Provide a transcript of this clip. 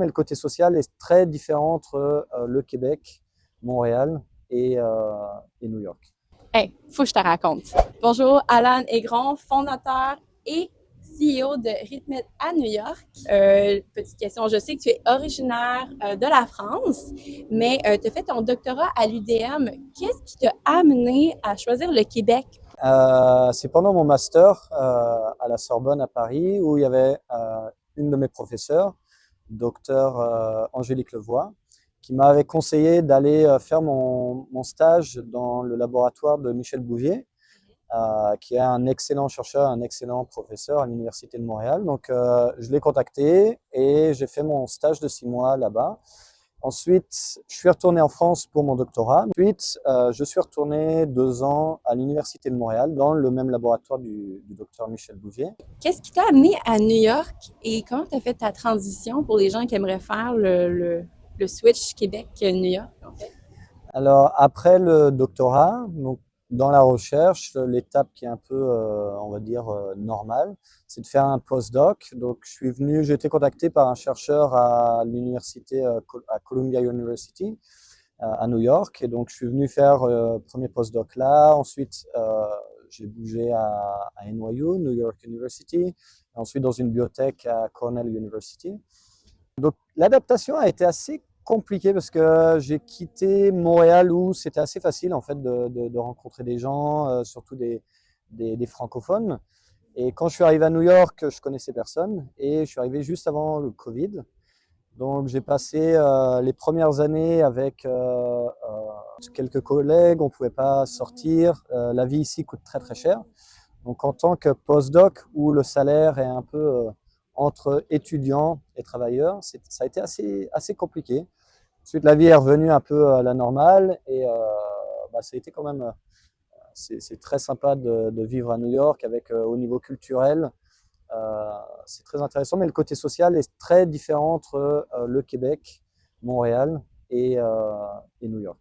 Mais le côté social est très différent entre le Québec, Montréal et New York. Hey, faut que je te raconte. Bonjour, Alan Aigron, fondateur et CEO de Rhythmit à New York. Petite question, je sais que tu es originaire de la France, mais tu as fait ton doctorat à l'UDM. Qu'est-ce qui t'a amené à choisir le Québec? C'est pendant mon master à la Sorbonne à Paris où il y avait une de mes professeurs, docteur Angélique Levoix, qui m'avait conseillé d'aller faire mon stage dans le laboratoire de Michel Bouvier, qui est un excellent chercheur, un excellent professeur à l'Université de Montréal. Donc, je l'ai contacté et j'ai fait mon stage de 6 mois là-bas. Ensuite, je suis retourné en France pour mon doctorat. Ensuite, je suis retourné 2 ans à l'Université de Montréal dans le même laboratoire du docteur Michel Bouvier. Qu'est-ce qui t'a amené à New York et comment tu as fait ta transition pour les gens qui aimeraient faire le switch Québec-New York, en fait? Alors, après le doctorat, donc, dans la recherche, l'étape qui est un peu, on va dire, normale, c'est de faire un postdoc. Donc, j'ai été contacté par un chercheur à l'université, à Columbia University, à New York. Et donc, je suis venu faire premier postdoc là. Ensuite, j'ai bougé à NYU, New York University. Ensuite, dans une biotech à Cornell University. Donc, l'adaptation a été assez compliquée parce que j'ai quitté Montréal où c'était assez facile en fait de rencontrer des gens, surtout des francophones. Et quand je suis arrivé à New York, je connaissais personne et je suis arrivé juste avant le Covid. Donc j'ai passé les premières années avec quelques collègues, on ne pouvait pas sortir. La vie ici coûte très très cher. Donc en tant que postdoc où le salaire est un peu entre étudiants et travailleurs, ça a été assez compliqué. Ensuite, la vie est revenue un peu à la normale et ça a été quand même, c'est très sympa de vivre à New York avec au niveau culturel, c'est très intéressant, mais le côté social est très différent entre le Québec, Montréal et New York.